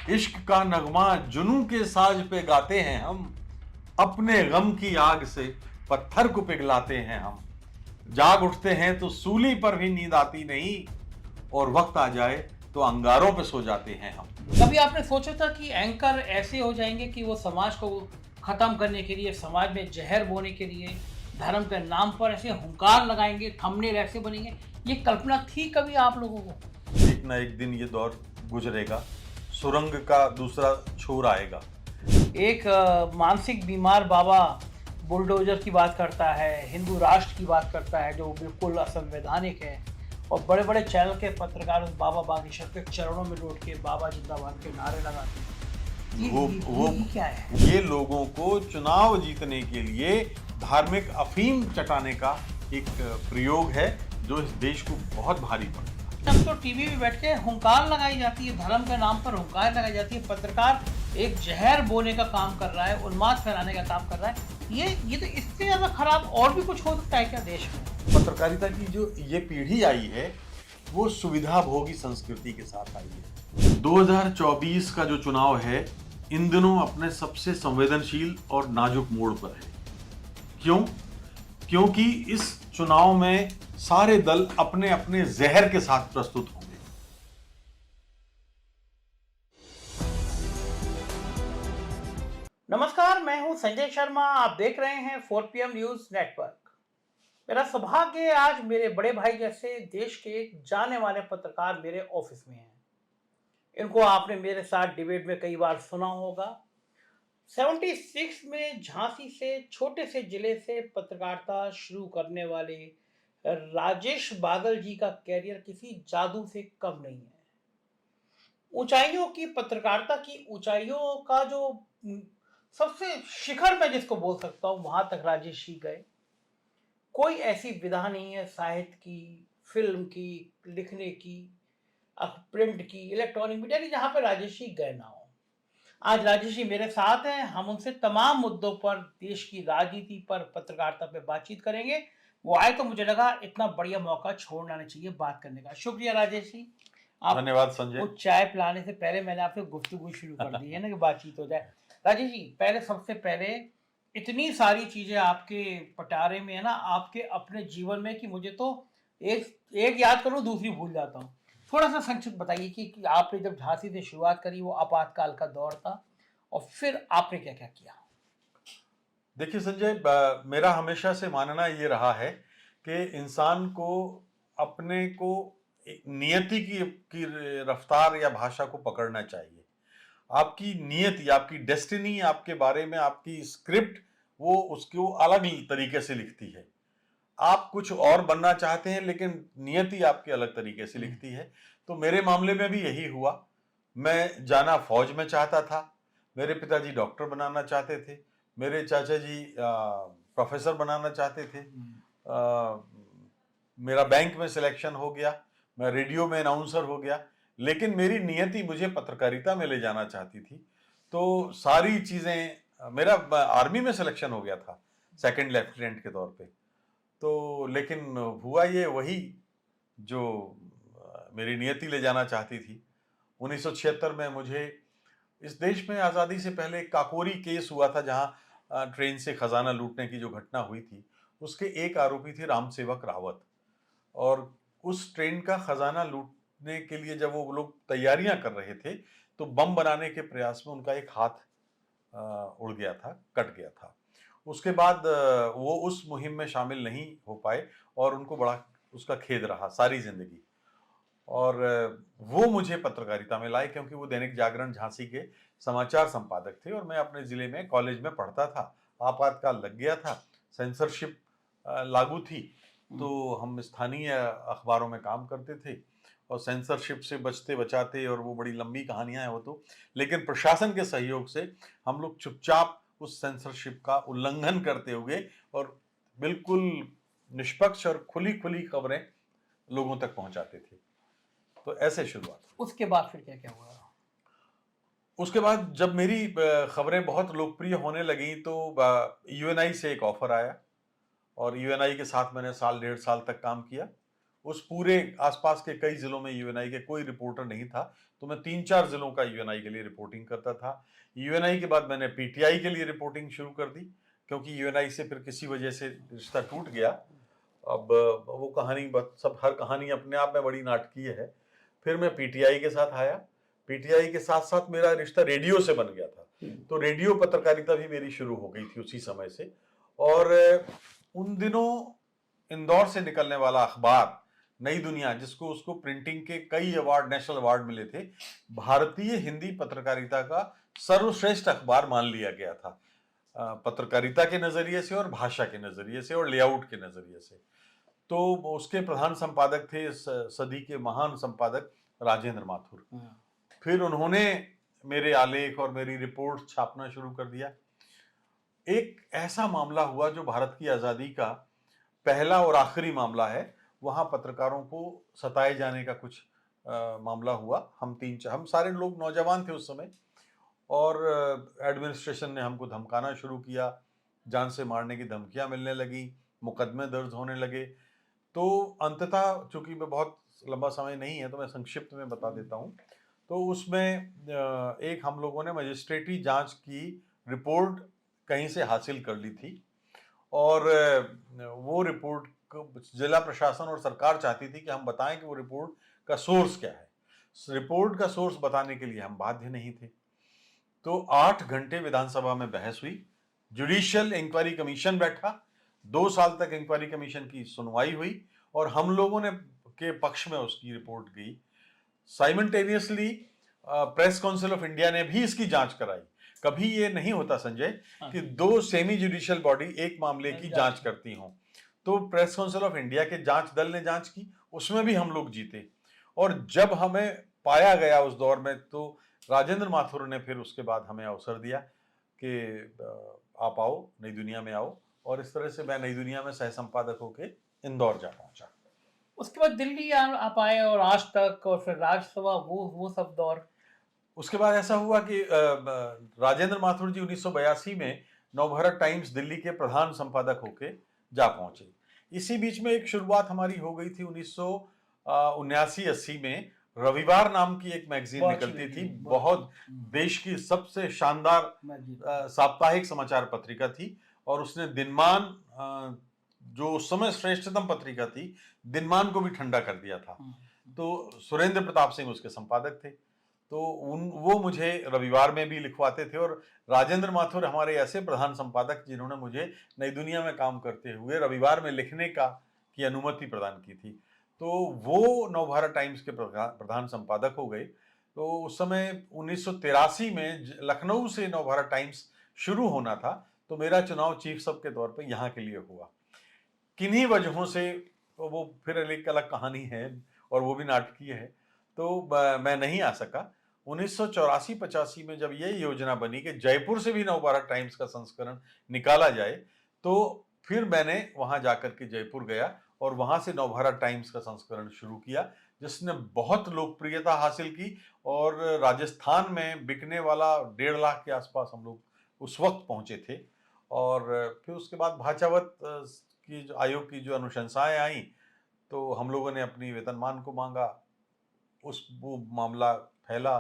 इश्क का नगमा जुनूं के साज पे गाते हैं हम, अपने गम की आग से पत्थर को पिघलाते हैं हम। जाग उठते हैं तो सूली पर भी नींद आती नहीं, और वक्त आ जाए तो अंगारों पे सो जाते हैं हम। कभी आपने सोचा था कि एंकर ऐसे हो जाएंगे कि वो समाज को खत्म करने के लिए, समाज में जहर बोने के लिए, धर्म के नाम पर ऐसे हुंकार लगाएंगे, थंबनेल ऐसे बनेंगे? ये कल्पना थी कभी आप लोगों को? एक ना एक दिन ये दौर गुजरेगा, सुरंग का दूसरा छोर आएगा। एक मानसिक बीमार बाबा बुलडोजर की बात करता है, हिंदू राष्ट्र की बात करता है जो बिल्कुल असंवैधानिक है, और बड़े बड़े चैनल के पत्रकार उस बाबा बागेश्वर के चरणों में लौट के बाबा जिंदाबाद के नारे लगाते हैं। ये क्या है? ये लोगों को चुनाव जीतने के लिए धार्मिक अफीम चटाने का एक प्रयोग है जो इस देश को बहुत भारी पड़ेगा। तब तो टीवी में बैठ के हुंकार लगाई जाती है, धर्म के नाम पर हुंकार लगाई जाती है, पत्रकार एक जहर बोने का काम कर रहा है, उन्माद फैलाने का काम कर रहा है। ये तो इससे ज्यादा खराब और भी कुछ हो सकता है क्या देश में? पत्रकारिता की जो ये पीढ़ी आई है वो सुविधा भोगी संस्कृति के साथ आई है। 2024 का जो चुनाव है इन दिनों अपने सबसे संवेदनशील और नाजुक मोड़ पर है। क्यों? क्योंकि इस चुनाव में सारे दल अपने अपने जहर के साथ प्रस्तुत होंगे। नमस्कार, मैं हूं संजय शर्मा। आप देख रहे हैं 4PM न्यूज नेटवर्क। मेरा सौभाग्य है आज मेरे बड़े भाई जैसे देश के एक जाने माने पत्रकार मेरे ऑफिस में हैं। इनको आपने मेरे साथ डिबेट में कई बार सुना होगा। 76 में झांसी से छोटे से जिले से पत्रकारिता शुरू करने वाले राजेश बादल जी का कैरियर किसी जादू से कम नहीं है। ऊंचाइयों की, पत्रकारिता की ऊंचाइयों का जो सबसे शिखर मैं जिसको बोल सकता हूं, वहां तक राजेश जी गए। कोई ऐसी विधा नहीं है साहित्य की, फिल्म की, लिखने की, प्रिंट की, इलेक्ट्रॉनिक मीडिया की, जहां पे राजेश जी गए ना हो। आज राजेश जी मेरे साथ हैं। हम उनसे तमाम मुद्दों पर, देश की राजनीति पर, पत्रकारिता पे बातचीत करेंगे। वो आए तो मुझे लगा इतना बढ़िया मौका छोड़ना नहीं चाहिए बात करने का। शुक्रिया राजेश जी। आप धन्यवाद संजय। वो चाय पिलाने से पहले मैंने आपसे गुफ्तगू शुरू कर दी है ना कि बातचीत हो जाए। राजेश जी, पहले सबसे पहले इतनी सारी चीजें आपके पटारे में है ना, आपके अपने जीवन में, कि मुझे तो एक एक याद करूं दूसरी भूल जाता हूं। थोड़ा सा संक्षिप्त बताइए कि आपने जब झांसी से शुरुआत करी, वो आपातकाल का दौर था, और फिर आपने क्या क्या किया? देखिए संजय, मेरा हमेशा से मानना ये रहा है कि इंसान को अपने को नियति की रफ्तार या भाषा को पकड़ना चाहिए। आपकी नियति, आपकी डेस्टिनी, आपके बारे में आपकी स्क्रिप्ट वो उसको अलग तरीके से लिखती है। आप कुछ और बनना चाहते हैं लेकिन नियति आपके अलग तरीके से लिखती है। तो मेरे मामले में भी यही हुआ। मैं जाना फौज में चाहता था, मेरे पिताजी डॉक्टर बनाना चाहते थे, मेरे चाचा जी प्रोफेसर बनाना चाहते थे, मेरा बैंक में सिलेक्शन हो गया, मैं रेडियो में अनाउंसर हो गया, लेकिन मेरी नियति मुझे पत्रकारिता में ले जाना चाहती थी। तो सारी चीज़ें, मेरा आर्मी में सिलेक्शन हो गया था सेकंड लेफ्टिनेंट के तौर पे। तो लेकिन हुआ ये वही जो मेरी नियति ले जाना चाहती थी। 1976 में मुझे, इस देश में आज़ादी से पहले काकोरी केस हुआ था जहां ट्रेन से खजाना लूटने की जो घटना हुई थी, उसके एक आरोपी थे रामसेवक रावत। और उस ट्रेन का खजाना लूटने के लिए जब वो लोग तैयारियां कर रहे थे तो बम बनाने के प्रयास में उनका एक हाथ उड़ गया था, कट गया था। उसके बाद वो उस मुहिम में शामिल नहीं हो पाए और उनको बड़ा उसका खेद रहा सारी जिंदगी। और वो मुझे पत्रकारिता में लाए क्योंकि वो दैनिक जागरण झांसी के समाचार संपादक थे और मैं अपने ज़िले में कॉलेज में पढ़ता था। आपातकाल लग गया था, सेंसरशिप लागू थी, तो हम स्थानीय अखबारों में काम करते थे और सेंसरशिप से बचते बचाते, और वो बड़ी लंबी कहानियां हैं वो तो, लेकिन प्रशासन के सहयोग से हम लोग चुपचाप उस सेंसरशिप का उल्लंघन करते हुए और बिल्कुल निष्पक्ष और खुली खुली खबरें लोगों तक पहुंचाते थे। तो ऐसे शुरुआत। उसके बाद फिर क्या क्या हुआ? उसके बाद जब मेरी खबरें बहुत लोकप्रिय होने लगी तो यूएनआई से एक ऑफर आया और यूएनआई के साथ मैंने साल डेढ़ साल तक काम किया। उस पूरे आसपास के कई जिलों में यूएनआई के कोई रिपोर्टर नहीं था, तो मैं 3-4 जिलों का यूएनआई के लिए रिपोर्टिंग करता था। यूएनआई के बाद मैंने पीटीआई के लिए रिपोर्टिंग शुरू कर दी, क्योंकि यूएनआई से फिर किसी वजह से रिश्ता टूट गया। अब वो कहानी सब, हर कहानी अपने आप में बड़ी नाटकीय है। फिर मैं पीटीआई के साथ आया। पीटीआई के साथ साथ मेरा रिश्ता रेडियो से बन गया था, तो रेडियो पत्रकारिता भी मेरी शुरू हो गई थी उसी समय से। और उन दिनों इंदौर से निकलने वाला अखबार नई दुनिया, जिसको उसको प्रिंटिंग के कई अवार्ड, नेशनल अवार्ड मिले थे, भारतीय हिंदी पत्रकारिता का सर्वश्रेष्ठ अखबार मान लिया गया था, पत्रकारिता के नजरिए से और भाषा के नजरिए से और लेआउट के नजरिए से। तो उसके प्रधान संपादक थे सदी के महान संपादक राजेंद्र माथुर। फिर उन्होंने मेरे आलेख और मेरी रिपोर्ट छापना शुरू कर दिया। एक ऐसा मामला हुआ जो भारत की आज़ादी का पहला और आखिरी मामला है, वहाँ पत्रकारों को सताए जाने का कुछ मामला हुआ। हम सारे लोग नौजवान थे उस समय, और एडमिनिस्ट्रेशन ने हमको धमकाना शुरू किया, जान से मारने की धमकियां मिलने लगी, मुकदमे दर्ज होने लगे। तो अंततः, चूंकि मैं बहुत लंबा समय नहीं है तो मैं संक्षिप्त में बता देता हूँ, तो उसमें एक हम लोगों ने मजिस्ट्रेटी जांच की रिपोर्ट कहीं से हासिल कर ली थी, और वो रिपोर्ट जिला प्रशासन और सरकार चाहती थी कि हम बताएं कि वो रिपोर्ट का सोर्स क्या है। रिपोर्ट का सोर्स बताने के लिए हम बाध्य नहीं थे। तो 8 घंटे विधानसभा में बहस हुई, जुडिशियल इंक्वायरी कमीशन बैठा, 2 साल तक इंक्वायरी कमीशन की सुनवाई हुई, और हम लोगों ने के पक्ष में उसकी रिपोर्ट गई। Simultaneously press council of India ने भी इसकी जांच कराई। कभी ये नहीं होता संजय कि 2 सेमी जुडिशियल बॉडी एक मामले की जांच करती हों। तो प्रेस काउंसिल ऑफ इंडिया के जांच दल ने जांच की, उसमें भी हम लोग जीते। और जब हमें पाया गया उस दौर में, तो राजेंद्र माथुर ने फिर उसके बाद हमें अवसर दिया कि आप आओ, नई दुनिया में आओ, और इस तरह से मैं नई दुनिया में सह संपादक होके इंदौर जा पहुंचा। उसके बाद दिल्ली आप आए, और आज तक, और फिर राज्यसभा, वो सब दौर। उसके बाद ऐसा हुआ कि राजेंद्र माथुर जी 1982 में नवभारत टाइम्स दिल्ली के प्रधान संपादक होके जा पहुंचे। इसी बीच में एक शुरुआत हमारी हो गई थी 1979-80 में। रविवार नाम की एक मैगजीन निकलती थी, बहुत देश की सबसे शानदार साप्ताहिक समाचार पत्रिका थी, और उसने दिनमान, जो उस समय श्रेष्ठतम पत्रिका थी, दिनमान को भी ठंडा कर दिया था। तो सुरेंद्र प्रताप सिंह उसके संपादक थे। तो वो मुझे रविवार में भी लिखवाते थे, और राजेंद्र माथुर हमारे ऐसे प्रधान संपादक जिन्होंने मुझे नई दुनिया में काम करते हुए रविवार में लिखने की अनुमति प्रदान की थी। तो वो नवभारत टाइम्स के प्रधान संपादक हो गए। तो उस समय 1983 में लखनऊ से नवभारत टाइम्स शुरू होना था, तो मेरा चुनाव चीफ सब के तौर पे यहाँ के लिए हुआ। किन्हीं वजहों से, तो वो फिर एक अलग कहानी है, और वो भी नाटकीय है, तो मैं नहीं आ सका। 1984-85 में जब ये योजना बनी कि जयपुर से भी नवभारत टाइम्स का संस्करण निकाला जाए, तो फिर मैंने वहां जाकर के जयपुर गया और वहां से नवभारत टाइम्स का संस्करण शुरू किया, जिसने बहुत लोकप्रियता हासिल की। और राजस्थान में बिकने वाला 1.5 लाख के आसपास हम लोग उस वक्त पहुंचे थे। और फिर उसके बाद भाचावत की आयोग की जो अनुशंसाएं आई, तो हम लोगों ने अपनी वेतनमान को मांगा, वो मामला फैला,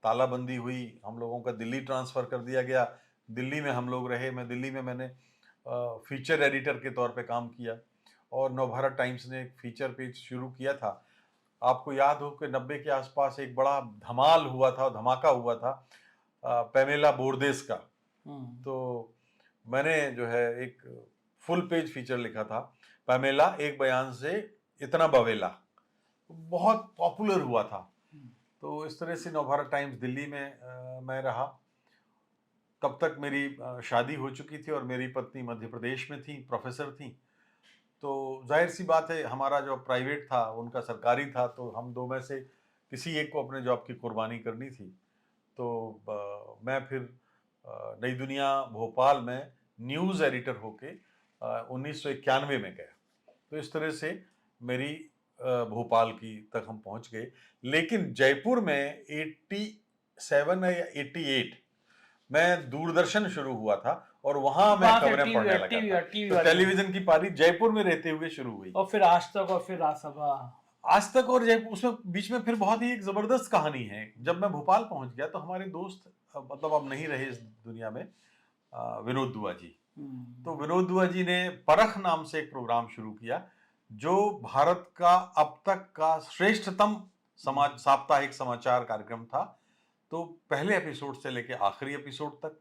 तालाबंदी हुई, हम लोगों का दिल्ली ट्रांसफ़र कर दिया गया। दिल्ली में हम लोग रहे। दिल्ली में मैंने फीचर एडिटर के तौर पे काम किया, और नवभारत टाइम्स ने एक फीचर पेज शुरू किया था। आपको याद हो कि 90 के आसपास एक बड़ा धमाका हुआ था पैमेला बोरदेस का। तो मैंने जो है एक फुल पेज फीचर लिखा था, पैमेला एक बयान से इतना बवेला, बहुत पॉपुलर हुआ था। तो इस तरह से नवभारत टाइम्स दिल्ली में मैं रहा। तब तक मेरी शादी हो चुकी थी और मेरी पत्नी मध्य प्रदेश में थी, प्रोफेसर थी। तो जाहिर सी बात है, हमारा जो प्राइवेट था उनका सरकारी था, तो हम दो में से किसी एक को अपने जॉब की कुर्बानी करनी थी। तो मैं फिर नई दुनिया भोपाल में न्यूज़ एडिटर होके 1991 में गया। तो इस तरह से मेरी भोपाल की तक हम पहुंच गए। लेकिन जयपुर में 87 या 88 मैं दूरदर्शन शुरू हुआ था और वहां मैं वहाँ से खबरें पढ़ने लगा टीवी था। टीवी तो वाली। टेलीविजन की पारी जयपुर में रहते हुए शुरू हुई। और फिर आज तक और फिर राजसभा। आज तक और जयपुर, उसमें बीच में फिर बहुत ही एक जबरदस्त कहानी है। जब मैं भोपाल पहुंच गया तो हमारे दोस्त मतलब अब नहीं रहे इस दुनिया में, विनोद दुआ जी। तो विनोद दुआ जी ने परख नाम से एक प्रोग्राम शुरू किया जो भारत का अब तक का श्रेष्ठतम समाज साप्ताहिक समाचार कार्यक्रम था। तो पहले एपिसोड से लेके आखिरी एपिसोड तक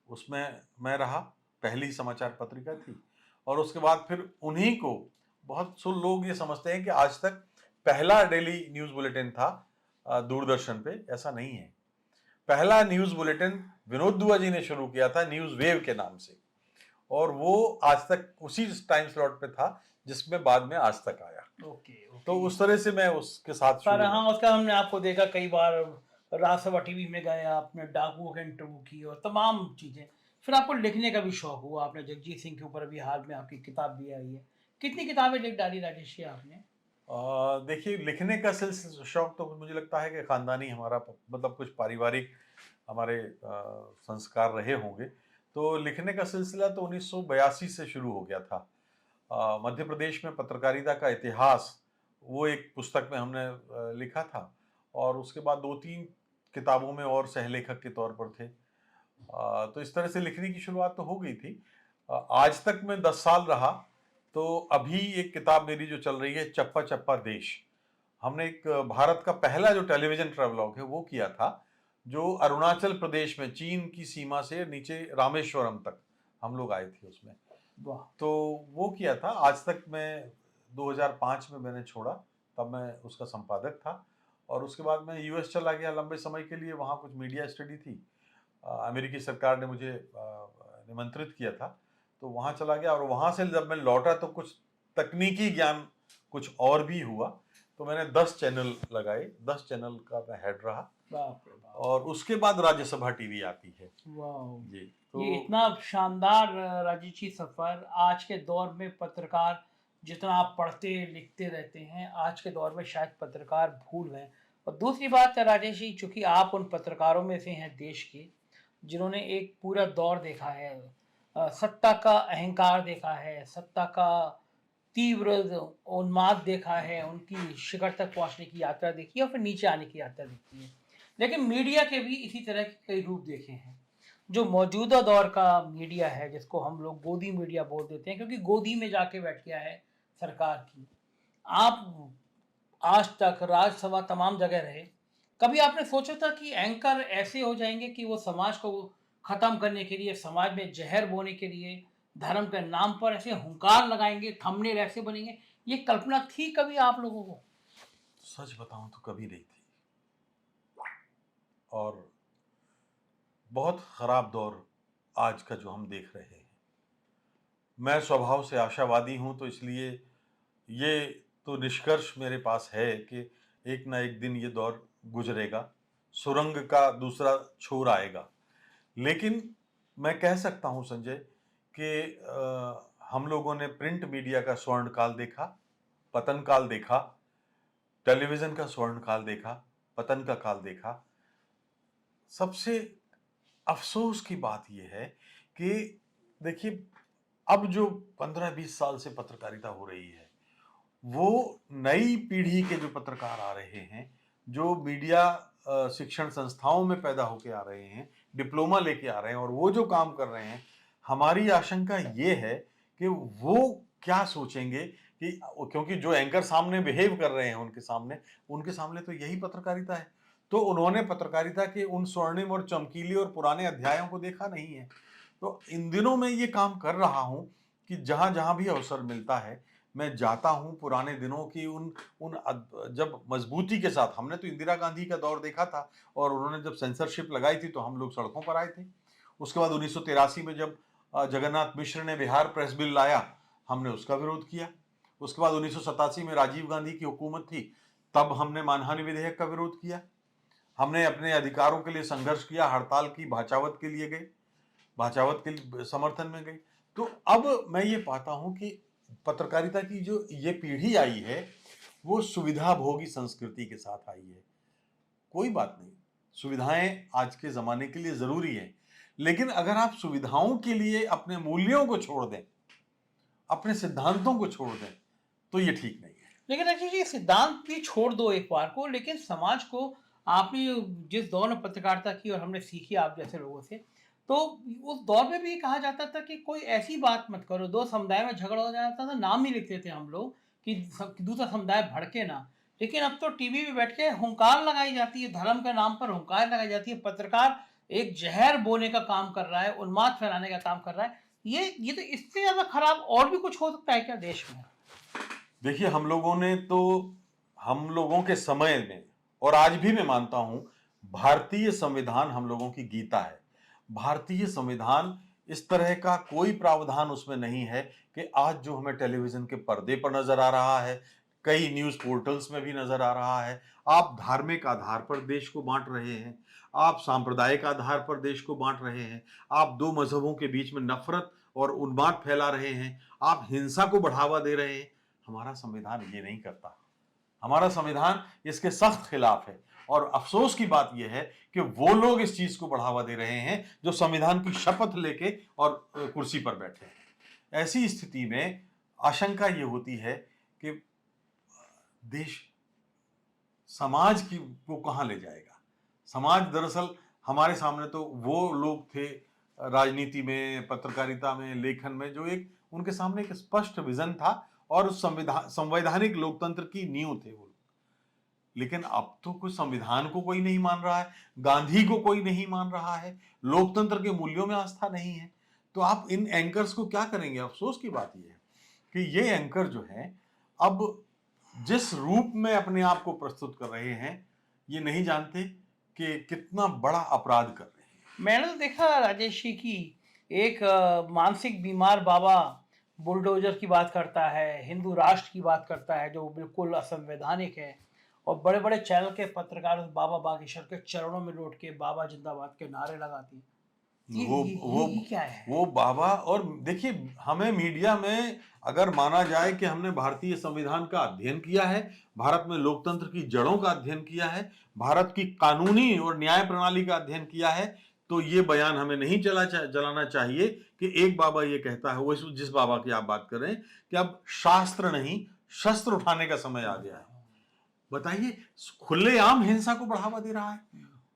उसमें मैं रहा। पहली समाचार पत्रिका थी और उसके बाद फिर उन्हीं को, बहुत से लोग ये समझते हैं कि आज तक पहला डेली न्यूज बुलेटिन था दूरदर्शन पे, ऐसा नहीं है। पहला न्यूज बुलेटिन विनोद दुआ जी ने शुरू किया था न्यूज वेव के नाम से, और वो आज तक उसी टाइम स्लॉट पे था जिसमें बाद में आज तक आया। ओके। तो उस तरह से मैं उसके साथ पर शुरू हाँ, उसका हमने आपको देखा कई बार, राजसभा टीवी में गए, आपने डाकुओं के इंटरव्यू की और तमाम चीजें। फिर आपको लिखने का भी शौक हुआ, आपने जगजीत सिंह के ऊपर अभी हाल में आपकी किताब भी आई है। कितनी किताबें लिख डाली राजेश जी आपने? देखिए, लिखने का सिलसिला शौक तो मुझे लगता है कि खानदानी हमारा मतलब कुछ पारिवारिक हमारे संस्कार रहे होंगे। तो लिखने का सिलसिला तो 1982 से शुरू हो गया था। मध्य प्रदेश में पत्रकारिता का इतिहास, वो एक पुस्तक में हमने लिखा था और उसके बाद 2-3 किताबों में और सहलेखक के तौर पर थे। तो इस तरह से लिखने की शुरुआत तो हो गई थी। आज तक मैं 10 साल रहा। तो अभी एक किताब मेरी जो चल रही है, चप्पा चप्पा देश, हमने एक भारत का पहला जो टेलीविजन ट्रैवलॉग है वो किया था, जो अरुणाचल प्रदेश में चीन की सीमा से नीचे रामेश्वरम तक हम लोग आए थे उसमें। वाह। तो वो किया था। आज तक मैं 2005 में मैंने छोड़ा, तब मैं उसका संपादक था और उसके बाद मैं यूएस चला गया लंबे समय के लिए। वहाँ कुछ मीडिया स्टडी थी, अमेरिकी सरकार ने मुझे निमंत्रित किया था, तो वहाँ चला गया और वहाँ से जब मैं लौटा तो कुछ तकनीकी ज्ञान कुछ और भी हुआ। तो मैंने 10 चैनल लगाए, 10 चैनल का मैं हेड रहा। बाप रे बाप। और उसके बाद राज्यसभा टीवी आती है। वाह। जी। ये तो इतना शानदार राजेश जी सफर। आज के दौर में पत्रकार, जितना आप पढ़ते लिखते रहते हैं, आज के दौर में शायद पत्रकार भूल गए। और दूसरी बात है राजेश जी, चूंकि आप उन पत्रकारों में से हैं देश के, जिन्होंने एक पूरा दौर देखा है, सत्ता का अहंकार देखा है, सत्ता का तीव्र उन्माद देखा है, उनकी शिखर तक पहुंचने की यात्रा देखी है और फिर नीचे आने की यात्रा देखी है। लेकिन मीडिया के भी इसी तरह के कई रूप देखे हैं। जो मौजूदा दौर का मीडिया है, जिसको हम लोग गोदी मीडिया बोल देते हैं, क्योंकि गोदी में जाके बैठ गया है सरकार की। आप आज तक राज्यसभा तमाम जगह रहे, कभी आपने सोचा था कि एंकर ऐसे हो जाएंगे कि वो समाज को खत्म करने के लिए, समाज में जहर बोने के लिए, धर्म के नाम पर ऐसे हुंकार लगाएंगे, थंबनेल ऐसे बनेंगे? ये कल्पना थी कभी आप लोगों को? सच बताऊं तो कभी नहीं थी, और बहुत खराब दौर आज का जो हम देख रहे हैं। मैं स्वभाव से आशावादी हूं, तो इसलिए ये तो निष्कर्ष मेरे पास है कि एक ना एक दिन ये दौर गुजरेगा, सुरंग का दूसरा छोर आएगा। लेकिन मैं कह सकता हूं संजय कि हम लोगों ने प्रिंट मीडिया का स्वर्ण काल देखा, पतन काल देखा, टेलीविजन का स्वर्ण काल देखा, पतन का काल देखा। सबसे अफसोस की बात यह है कि देखिए, अब जो 15-20 साल से पत्रकारिता हो रही है, वो नई पीढ़ी के जो पत्रकार आ रहे हैं, जो मीडिया शिक्षण संस्थाओं में पैदा होके आ रहे हैं, डिप्लोमा लेके आ रहे हैं और वो जो काम कर रहे हैं, हमारी आशंका ये है कि वो क्या सोचेंगे कि, क्योंकि जो एंकर सामने बिहेव कर रहे हैं उनके सामने तो यही पत्रकारिता है। तो उन्होंने पत्रकारिता के उन स्वर्णिम और चमकीले और पुराने अध्यायों को देखा नहीं है। तो इन दिनों मैं ये काम कर रहा हूं कि जहां जहां भी अवसर मिलता है मैं जाता हूं, पुराने दिनों की उन उन जब मजबूती के साथ, हमने तो इंदिरा गांधी का दौर देखा था और उन्होंने जब सेंसरशिप लगाई थी तो हम लोग सड़कों पर आए थे। उसके बाद 1983 में जब जगन्नाथ मिश्र ने बिहार प्रेस बिल लाया, हमने उसका विरोध किया। उसके बाद 1987 में राजीव गांधी की हुकूमत थी, तब हमने मानहानि विधेयक का विरोध किया। हमने अपने अधिकारों के लिए संघर्ष किया, हड़ताल की, भाचावत के लिए गए, भाचावत के समर्थन में गए। तो अब मैं ये पाता हूं कि पत्रकारिता की जो ये पीढ़ी आई है वो सुविधा भोगी संस्कृति के साथ आई है। कोई बात नहीं, सुविधाएं आज के जमाने के लिए जरूरी है, लेकिन अगर आप सुविधाओं के लिए अपने मूल्यों को छोड़ दें, अपने सिद्धांतों को छोड़ दें, तो ये ठीक नहीं है। लेकिन एक्चुअली ये सिद्धांत भी छोड़ दो एक बार को, लेकिन समाज को आपने जिस दौर में पत्रकारिता की और हमने सीखी आप जैसे लोगों से, तो उस दौर में भी ये कहा जाता था कि कोई ऐसी बात मत करो, दो समुदाय में झगड़ा हो जाता था, नाम ही लिखते थे हम लोग कि दूसरा समुदाय भड़के ना। लेकिन अब तो टीवी पे बैठ के हुंकार लगाई जाती है, धर्म के नाम पर हुंकार लगाई जाती है, पत्रकार एक जहर बोने का काम कर रहा है, उन्माद फैलाने का काम कर रहा है। ये तो इससे ज्यादा खराब और भी कुछ हो सकता है क्या देश में? देखिए, हम लोगों के समय में, और आज भी मैं मानता हूं, भारतीय संविधान हम लोगों की गीता है। भारतीय संविधान, इस तरह का कोई प्रावधान उसमें नहीं है कि आज जो हमें टेलीविजन के पर्दे पर नजर आ रहा है, कई न्यूज पोर्टल्स में भी नजर आ रहा है, आप धार्मिक आधार पर देश को बांट रहे हैं, आप सांप्रदायिक आधार पर देश को बांट रहे हैं, आप दो मजहबों के बीच में नफरत और उन्माद फैला रहे हैं, आप हिंसा को बढ़ावा दे रहे हैं। हमारा संविधान ये नहीं करता। हमारा संविधान इसके सख्त खिलाफ है। और अफसोस की बात यह है कि वो लोग इस चीज को बढ़ावा दे रहे हैं जो संविधान की शपथ लेके और कुर्सी पर बैठे हैं। ऐसी स्थिति में आशंका ये होती है कि देश समाज की को कहां ले जाएगा। समाज दरअसल हमारे सामने तो वो लोग थे राजनीति में, पत्रकारिता में, लेखन में, जो एक उनके सामने एक स्पष्ट विजन था और संवैधानिक लोकतंत्र की नींव थे वो। लेकिन अब तो कुछ संविधान को कोई नहीं मान रहा है, गांधी को कोई नहीं मान रहा है, लोकतंत्र के मूल्यों में आस्था नहीं है। तो आप इन एंकर्स को क्या करेंगे? अफसोस की बात यह है कि ये एंकर जो है अब जिस रूप में अपने आप को प्रस्तुत कर रहे हैं, ये नहीं जानते कि कितना बड़ा अपराध कर रहे हैं। मैंने तो देखा राजेश जी की एक मानसिक बीमार बाबा बुलडोजर की बात करता है, हिंदू राष्ट्र की बात करता है जो बिल्कुल असंवैधानिक है, और बड़े बड़े चैनल के पत्रकार उस बाबा बागेश्वर के चरणों में लौट के बाबा जिंदाबाद के नारे लगाती हैं। ये क्या है? वो बाबा। और देखिए, हमें मीडिया में अगर माना जाए कि हमने भारतीय संविधान का अध्ययन किया है, भारत में लोकतंत्र की जड़ों का अध्ययन किया है, भारत की कानूनी और न्याय प्रणाली का अध्ययन किया है, तो ये बयान हमें नहीं जलाना चाहिए कि एक बाबा ये कहता है, वो जिस बाबा की आप बात कर रहे हैं, कि अब शास्त्र नहीं शस्त्र उठाने का समय आ गया है। बताइए, खुलेआम हिंसा को बढ़ावा दे रहा है।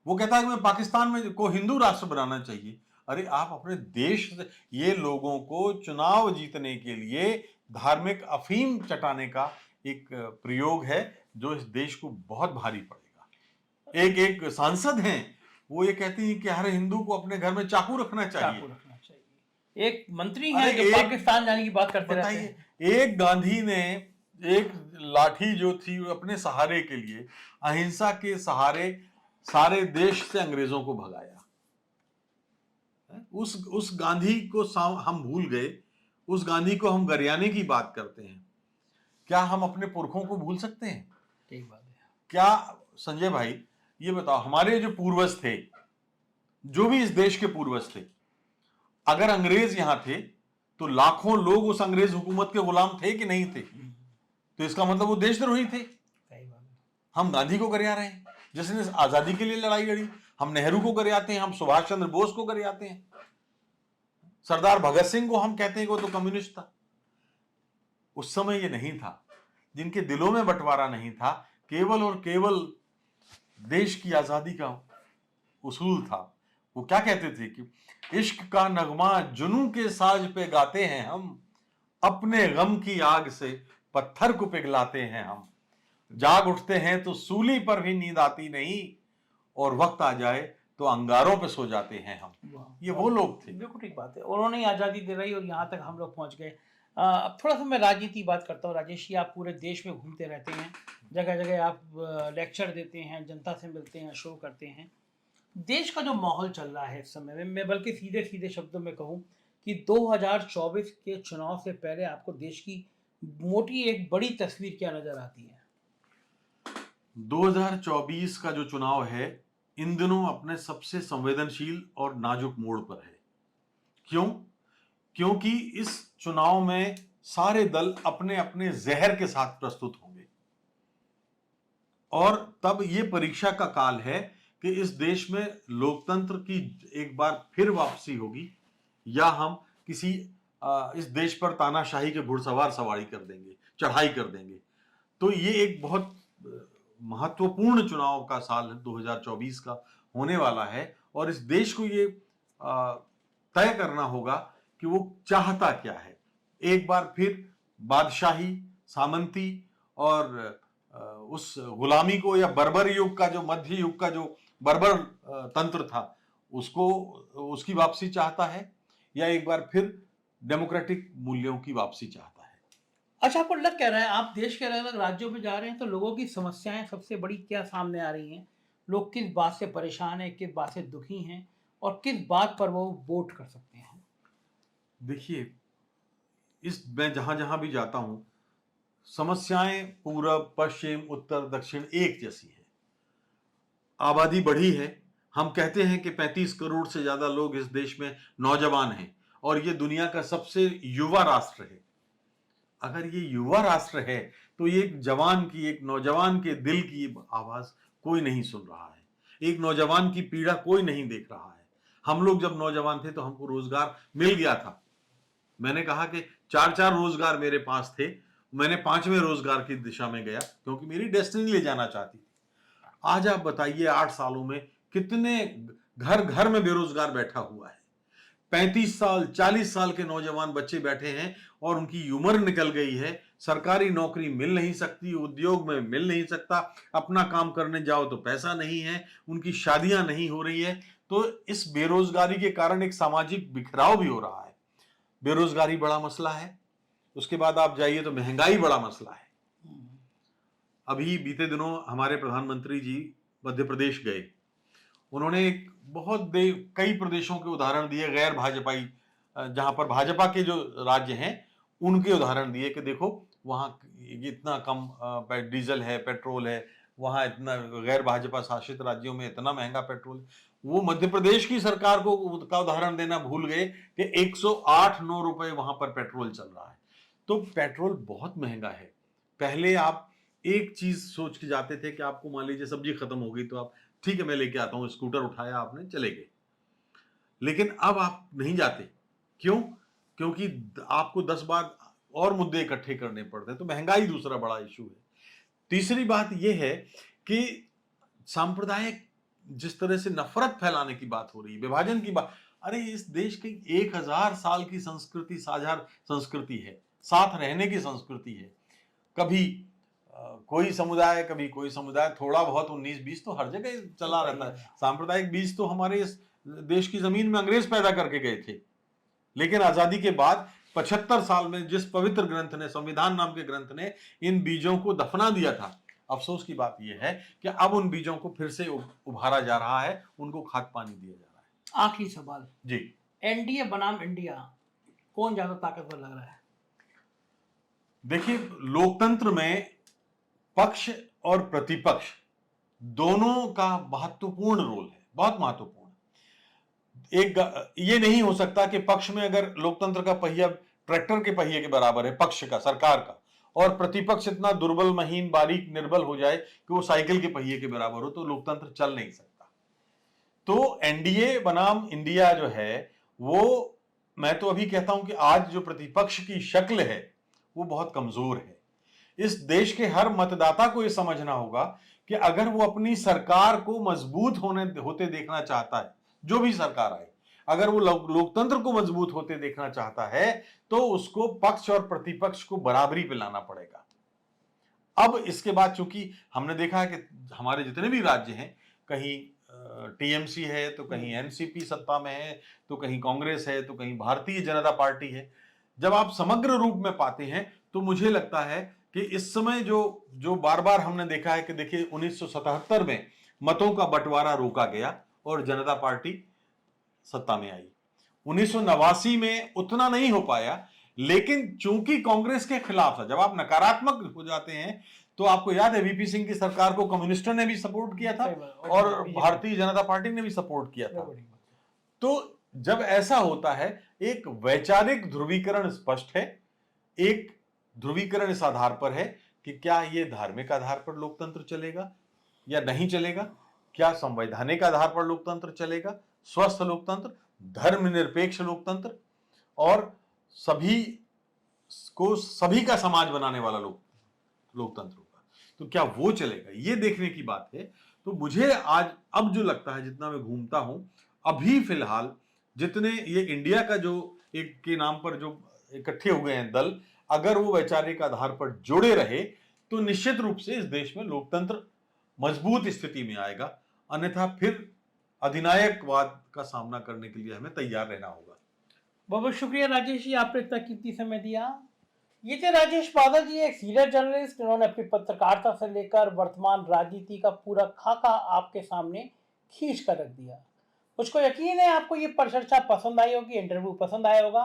वो कहता है कि मैं पाकिस्तान में को हिंदू राष्ट्र बनाना चाहिए। अरे आप अपने देश से, ये लोगों को चुनाव जीतने के लिए धार्मिक अफीम चटाने का एक प्रयोग है जो इस देश को बहुत भारी पड़ेगा। एक सांसद हैं, वो ये कहती हैं कि हर हिंदू को अपने घर में चाकू रखना चाहिए। एक मंत्री हैं जो पाकिस्तान जाने की बात करते रहते हैं। एक गांधी ने एक लाठी जो थी अपने सहारे के लिए, अहिंसा के सहारे सारे देश से अंग्रेजों को भगाया। उस गांधी को हम भूल गए, उस गांधी को हम गरियाने की बात करते हैं। क्या हम अपने पुरखों को भूल सकते हैं? ठीक बात है। क्या संजय भाई ये बताओ, हमारे जो पूर्वज थे, जो भी इस देश के पूर्वज थे, अगर अंग्रेज यहां थे तो लाखों लोग उस अंग्रेज हुकूमत के गुलाम थे कि नहीं थे? तो इसका मतलब वो देशद्रोही थे। हम गांधी को गरिया रहे हैं जिसने आजादी के लिए लड़ाई लड़ी, हम नेहरू को गरियाते हैं, हम सुभाष चंद्र बोस को गरियाते हैं, सरदार भगत सिंह को हम कहते हैं कि वो तो कम्युनिस्ट था। उस समय ये नहीं था। जिनके दिलों में बंटवारा नहीं था, केवल और केवल देश की आजादी का उसूल था। वो क्या कहते थे कि इश्क का नगमा जुनूं के साज पे गाते हैं हम, अपने गम की आग से पत्थर को पिघलाते हैं हम, जाग उठते हैं तो सूली पर भी नींद आती नहीं, और वक्त आ जाए तो अंगारों पे सो जाते हैं हम। ये वो लोग थे। बिल्कुल ठीक बात है। उन्होंने आज़ादी दे रही और यहाँ तक हम लोग पहुँच गए। अब थोड़ा सा मैं राजनीति बात करता हूँ। राजेश जी, आप पूरे देश में घूमते रहते हैं, जगह जगह आप लेक्चर देते हैं, जनता से मिलते हैं, शो करते हैं। देश का जो माहौल चल रहा है इस समय में, मैं बल्कि सीधे सीधे शब्दों में कहूँ कि 2024 के चुनाव से पहले आपको देश की मोटी एक बड़ी तस्वीर क्या नजर आती है? 2024 का जो चुनाव है इन दिनों अपने सबसे संवेदनशील और नाजुक मोड़ पर है। क्यों? क्योंकि इस चुनाव में सारे दल अपने अपने जहर के साथ प्रस्तुत होंगे, और तब ये परीक्षा का काल है कि इस देश में लोकतंत्र की एक बार फिर वापसी होगी या हम किसी इस देश पर तानाशाही के घुड़सवार सवारी कर देंगे, चढ़ाई कर देंगे। तो ये एक बहुत महत्वपूर्ण चुनाव का साल 2024 का होने वाला है और इस देश को ये तय करना होगा कि वो चाहता क्या है। एक बार फिर बादशाही, सामंती और उस गुलामी को या बर्बर युग का जो मध्य युग का जो बर्बर तंत्र था उसको, उसकी वापसी चाहता है या एक बार फिर डेमोक्रेटिक मूल्यों की वापसी चाहता है। अच्छा, आपको लग क्या रहा है, आप देश के अलग अलग राज्यों में जा रहे हैं तो लोगों की समस्याएं सबसे बड़ी क्या सामने आ रही हैं? लोग किस बात से परेशान हैं, किस बात से दुखी हैं और किस बात पर वो वोट कर सकते हैं? देखिए, मैं जहां जहां भी जाता हूं, समस्याएं पूरब, पश्चिम, उत्तर, दक्षिण एक जैसी है। आबादी बढ़ी है। हम कहते हैं कि 35 करोड़ से ज्यादा लोग इस देश में नौजवान हैं और ये दुनिया का सबसे युवा राष्ट्र है। अगर ये युवा राष्ट्र है तो ये एक जवान की, एक नौजवान के दिल की आवाज कोई नहीं सुन रहा है। एक नौजवान की पीड़ा कोई नहीं देख रहा है। हम लोग जब नौजवान थे तो हमको रोजगार मिल गया था। मैंने कहा कि 4-4 रोजगार मेरे पास थे, मैंने 5वें रोजगार की दिशा में गया क्योंकि मेरी डेस्टिनी ले जाना चाहती थी। आज आप बताइए 8 सालों में कितने घर घर में बेरोजगार बैठा हुआ है। 35 साल 40 साल के नौजवान बच्चे बैठे हैं और उनकी उम्र निकल गई है, सरकारी नौकरी मिल नहीं सकती, उद्योग में मिल नहीं सकता, अपना काम करने जाओ तो पैसा नहीं है, उनकी शादियां नहीं हो रही है। तो इस बेरोजगारी के कारण एक सामाजिक बिखराव भी हो रहा है। बेरोजगारी बड़ा मसला है, उसके बाद आप जाइए तो महंगाई बड़ा मसला है। अभी बीते दिनों हमारे प्रधानमंत्री जी मध्य प्रदेश गए। उन्होंने एक कई प्रदेशों के उदाहरण दिए, गैर भाजपाई जहां पर भाजपा के जो राज्य हैं उनके उदाहरण दिए कि देखो वहां इतना कम डीजल है, पेट्रोल है, वहां इतना, गैर भाजपा शासित राज्यों में इतना महंगा पेट्रोल है। वो मध्य प्रदेश की सरकार को का उदाहरण देना भूल गए कि 108-9 रुपए वहां पर पेट्रोल चल रहा है। तो पेट्रोल बहुत महंगा है। पहले आप एक चीज सोच के जाते थे कि आपको मान लीजिए सब्जी खत्म हो गई तो आप, ठीक है मैं लेके आता हूं, स्कूटर उठाया आपने, चले गए। लेकिन अब आप नहीं जाते। क्यों? क्योंकि आपको 10 बार और मुद्दे इकट्ठे करने पड़ते हैं। तो महंगाई दूसरा बड़ा इशू है। तीसरी बात यह है कि सांप्रदायिक जिस तरह से नफरत फैलाने की बात हो रही है, विभाजन की बात, अरे इस देश की 1000 साल की संस्कृति, साझा संस्कृति है, साथ रहने की संस्कृति है। कभी कोई समुदाय, कभी कोई समुदाय, थोड़ा बहुत 19-20 तो हर जगह चला रहता है। सांप्रदायिक बीज तो हमारे इस देश की जमीन में अंग्रेज पैदा करके गए थे। लेकिन आजादी के बाद 75 साल में जिस पवित्र ग्रंथ ने, संविधान नाम के ग्रंथ ने, इन बीजों को दफना दिया था। अफसोस की बात यह है कि अब उन बीजों को फिर से उभारा जा रहा है, उनको खाद पानी दिया जा रहा है। आखिरी सवाल जी, एनडीए बनाम इंडिया, कौन ज्यादा ताकतवर लग रहा है? देखिए, लोकतंत्र में पक्ष और प्रतिपक्ष दोनों का महत्वपूर्ण रोल है, बहुत महत्वपूर्ण। ये नहीं हो सकता कि पक्ष में अगर लोकतंत्र का पहिया ट्रैक्टर के पहिए के बराबर है, पक्ष का, सरकार का, और प्रतिपक्ष इतना दुर्बल, महीन, बारीक, निर्बल हो जाए कि वो साइकिल के पहिए के बराबर हो, तो लोकतंत्र चल नहीं सकता। तो एनडीए बनाम इंडिया जो है, वो मैं तो अभी कहता हूं कि आज जो प्रतिपक्ष की शक्ल है वो बहुत कमजोर है। इस देश के हर मतदाता को यह समझना होगा कि अगर वो अपनी सरकार को मजबूत होते देखना चाहता है, जो भी सरकार आए, अगर वो लोकतंत्र को मजबूत होते देखना चाहता है तो उसको पक्ष और प्रतिपक्ष को बराबरी पे लाना पड़ेगा। अब इसके बाद चूंकि हमने देखा है कि हमारे जितने भी राज्य हैं, कहीं टीएमसी है तो कहीं एनसीपी सत्ता में है, तो कहीं कांग्रेस है, तो कहीं भारतीय जनता पार्टी है। जब आप समग्र रूप में पाते हैं तो मुझे लगता है कि इस समय जो बार बार हमने देखा है कि देखिए 1977 में मतों का बंटवारा रोका गया और जनता पार्टी सत्ता में आई। 1989 में उतना नहीं हो पाया, लेकिन चूंकि कांग्रेस के खिलाफ था, जब आप नकारात्मक हो जाते हैं तो आपको याद है वीपी सिंह की सरकार को कम्युनिस्टों ने भी सपोर्ट किया था और भारतीय जनता पार्टी ने भी सपोर्ट किया था। तो जब ऐसा होता है, एक वैचारिक ध्रुवीकरण स्पष्ट है। एक ध्रुवीकरण इस आधार पर है कि क्या यह धार्मिक आधार पर लोकतंत्र चलेगा या नहीं चलेगा, क्या संवैधानिक आधार पर लोकतंत्र चलेगा, स्वस्थ लोकतंत्र, धर्मनिरपेक्ष लोकतंत्र और सभी सभी का समाज बनाने वाला लोकतंत्र होगा, तो क्या वो चलेगा, ये देखने की बात है। तो मुझे आज अब जो लगता है, जितना मैं घूमता हूं, अभी फिलहाल जितने ये इंडिया का जो एक के नाम पर जो इकट्ठे हो गए हैं दल, अगर वो वैचारिक आधार पर जुड़े रहे तो निश्चित रूप से इस देश में लोकतंत्र मजबूत स्थिति में आएगा, अन्यथा फिर अधिनायकवाद का सामना करने के लिए हमें तैयार रहना होगा। बहुत बहुत शुक्रिया राजेश जी, आपने इतना कीमती समय दिया। ये थे राजेश बादल जी, एक सीनियर जर्नलिस्ट। इन्होंने अपनी पत्रकारिता से लेकर वर्तमान राजनीति का पूरा खाका आपके सामने खींच कर रख दिया। मुझको यकीन है आपको ये परिचर्चा पसंद आई होगी, इंटरव्यू पसंद आया होगा।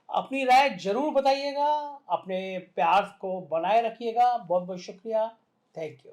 अपनी राय जरूर बताइएगा, अपने प्यार को बनाए रखिएगा। बहुत बहुत शुक्रिया, थैंक यू।